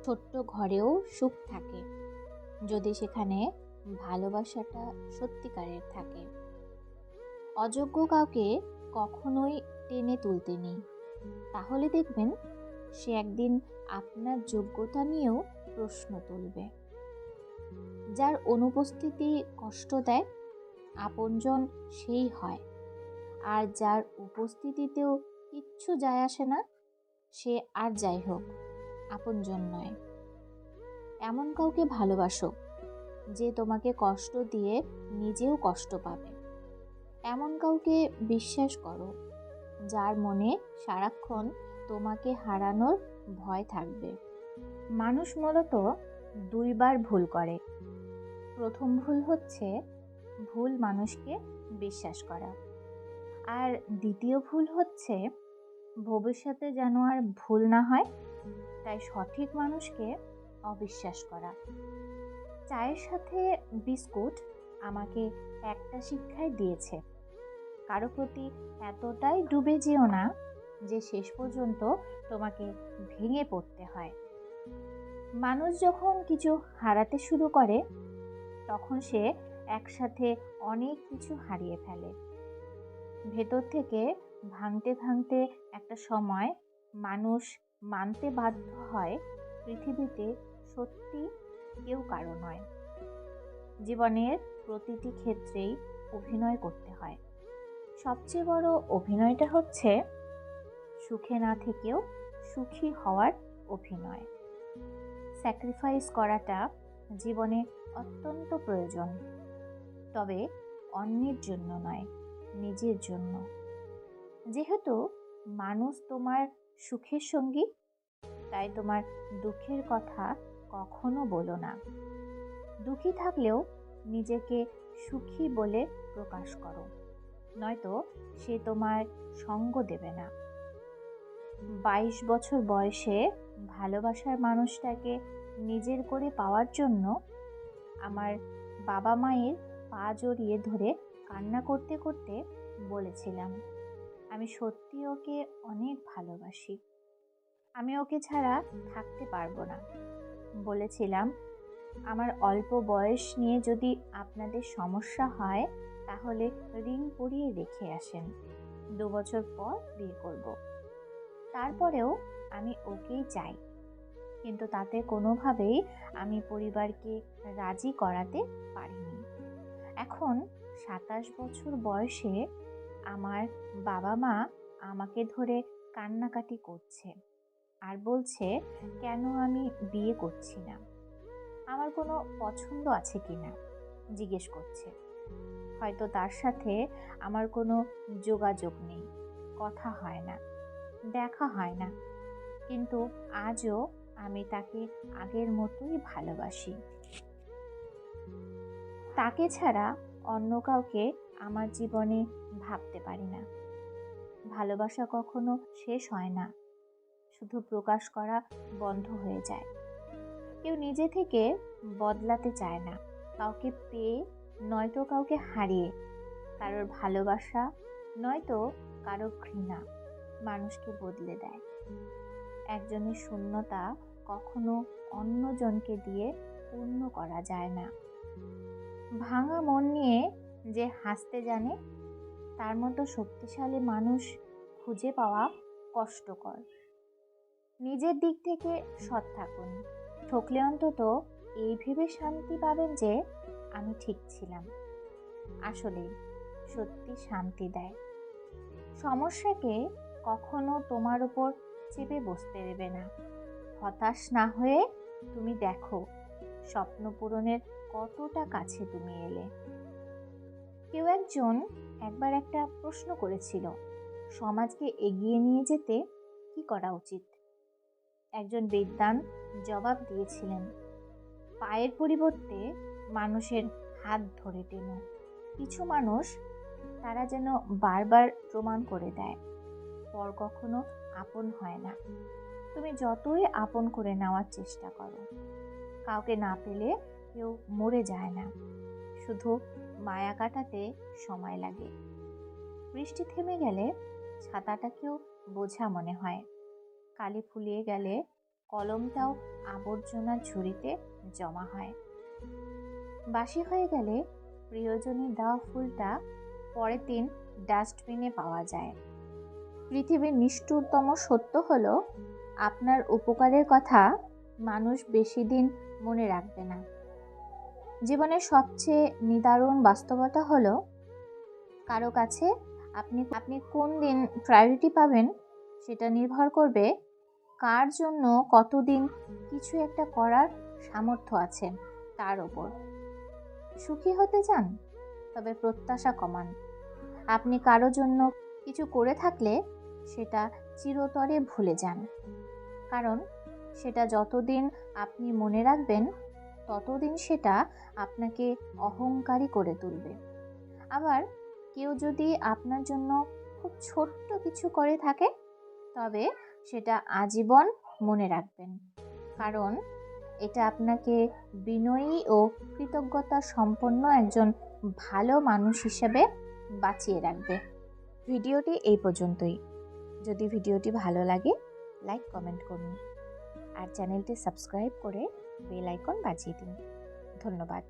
ছোট্ট ঘরেও সুখ থাকে যদি সেখানে ভালোবাসাটা সত্যিকারের থাকে। অযোগ্য কাউকে কখনোই টেনে তুলতে নেই, তাহলে দেখবেন সে একদিন আপনার যোগ্যতা নিয়েও প্রশ্ন তুলবে। যার অনুপস্থিতি কষ্ট দেয় আপনজন সেই হয়, আর যার উপস্থিতিতেও কিচ্ছু যায় আসে না সে আর যাই হোক আপনজন নয়। এমন কাউকে ভালোবাসো যে তোমাকে কষ্ট দিয়ে নিজেও কষ্ট পাবে। এমন কাউকে বিশ্বাস করো যার মনে সারাক্ষণ তোমাকে হারানোর ভয় থাকবে। মানুষ মূলত দুইবার ভুল করে। প্রথম ভুল হচ্ছে ভুল মানুষকে বিশ্বাস করা, আর দ্বিতীয় ভুল হচ্ছে ভবিষ্যতে যেন আর ভুল না হয় তাই সঠিক মানুষকে অবিশ্বাস করা। চায়ের সাথে বিস্কুট আমাকে একটা শিক্ষাই দিয়েছে, কারো প্রতি এতটাই ডুবে যেও না যে শেষ পর্যন্ত তোমাকে ভেঙে পড়তে হয়। মানুষ যখন কিছু হারাতে শুরু করে তখন সে একসাথে অনেক কিছু হারিয়ে ফেলে। ভেতর থেকে ভাঙতে ভাঙতে একটা সময় মানুষ মানতে বাধ্য হয় পৃথিবীতে সত্যি কেউ কারো নয়। জীবনের প্রতিটি ক্ষেত্রেই অভিনয় করতে হয়। সবচেয়ে বড় অভিনয়টা হচ্ছে সুখে না থেকেও সুখী হওয়ার অভিনয়। স্যাক্রিফাইস করাটা জীবনে অত্যন্ত প্রয়োজন, তবে অন্যের জন্য নয়, নিজের জন্য। যেহেতু মানুষ তোমার সুখের সঙ্গী, তাই তোমার দুঃখের কথা কখনো বলো না। দুঃখী থাকলেও নিজেকে সুখী বলে প্রকাশ করো, নয়তো সে তোমার সঙ্গ দেবে না। 22 বছর বয়সে ভালোবাসার মানুষটাকে নিজের করে পাওয়ার জন্য আমার বাবা মায়ের পা জড়িয়ে ধরে কান্না করতে করতে বলেছিলাম, আমি সত্যি ওকে অনেক ভালোবাসি, আমি ওকে ছাড়া থাকতে পারবো না। বলেছিলাম, আমার অল্প বয়স নিয়ে যদি আপনাদের সমস্যা হয় তাহলে রিং পরিয়ে রেখে আসেন, 2 বছর পর বিয়ে করব। তারপরেও আমি ওকেই চাই, কিন্তু তাতে কোনোভাবেই আমি পরিবারকে রাজি করাতে পারিনি। এখন 27 বছর বয়সে আমার বাবা মা আমাকে ধরে কান্নাকাটি করছে আর বলছে কেন আমি বিয়ে করছি না, আমার কোনো পছন্দ আছে কিনা জিজ্ঞেস করছে। হয়তো তার সাথে আমার কোনো যোগাযোগ নেই, কথা হয় না, দেখা হয় না, কিন্তু আজও আমি তাকে আগের মতোই ভালোবাসি। তাকে ছাড়া অন্য কাউকে আমার জীবনে ভাবতে পারি না। ভালোবাসা কখনো শেষ হয় না, শুধু প্রকাশ করা বন্ধ হয়ে যায়। কেউ নিজে থেকে বদলাতে চায় না, কাউকে পেয়ে নয়তো কাউকে হারিয়ে, কারোর ভালোবাসা নয়তো কারো ঘৃণা মানুষকে বদলে দেয়। একজনের শূন্যতা কখনো অন্যজনকে দিয়ে পূর্ণ করা যায় না। ভাঙা মন নিয়ে যে হাসতে জানে তার মতো শক্তিশালী মানুষ খুঁজে পাওয়া কষ্টকর। নিজের দিক থেকে সৎ থাকুন, ঠকলে অন্তত এই ভেবে শান্তি পাবেন যে আমি ঠিক ছিলাম। আসলে সত্যি শান্তি দেয়। সমস্যাকে কখনো তোমার উপর চেপে বসতে দেবে না। হতাশ না হয়ে তুমি দেখো স্বপ্ন পূরণের কতটা কাছে তুমি এলে। কেউ একজন একবার একটা প্রশ্ন করেছিল, সমাজকে এগিয়ে নিয়ে যেতে কি করা উচিত? একজন বিদ্বান জবাব দিয়েছিলেন, পায়ের পরিবর্তে মানুষের হাত ধরে টেনো। কিছু মানুষ তারা যেন বারবার প্রমাণ করে দেয় পর কখনো আপন হয় না। তুমি যতই আপন করে নেওয়ার চেষ্টা করো, কাউকে না পেলে কেউ মরে যায় না, শুধু মায়া কাটাতে সময় লাগে। বৃষ্টি থেমে গেলে ছাতাটাকেও বোঝা মনে হয়, কালি ফুলিয়ে গেলে কলমটাও আবর্জনার ঝুড়িতে জমা হয়। বাসি হয়ে গেলে প্রিয়জনে দেওয়া ফুলটা পরের দিন ডাস্টবিনে পাওয়া যায়। পৃথিবীর নিষ্ঠুরতম সত্য হলো, আপনার উপকারের কথা মানুষ বেশি দিন মনে রাখবে না। জীবনের সবচেয়ে নিদারুণ বাস্তবতা হলো, কারো কাছে আপনি কোন দিন প্রায়োরিটি পাবেন সেটা নির্ভর করবে কার জন্য কতদিন কিছু একটা করার সামর্থ্য আছে তার ওপর। সুখী হতে চান? তবে প্রত্যাশা কমান। আপনি কারো জন্য কিছু করে থাকলে সেটা চিরতরে ভুলে যান, কারণ সেটা যতদিন আপনি মনে রাখবেন ততদিন সেটা আপনাকে অহংকারী করে তুলবে। আবার কেউ যদি আপনার জন্য খুব ছোট্ট কিছু করে থাকে, তবে সেটা আজীবন মনে রাখবেন, কারণ এটা আপনাকে বিনয়ী ও কৃতজ্ঞতা সম্পন্ন একজন ভালো মানুষ হিসেবে বাঁচিয়ে রাখবে। ভিডিওটি এই পর্যন্তই। যদি ভিডিওটি ভালো লাগে লাইক কমেন্ট করুন আর চ্যানেলটি সাবস্ক্রাইব করে বেল আইকন বাজিয়ে দিন। ধন্যবাদ।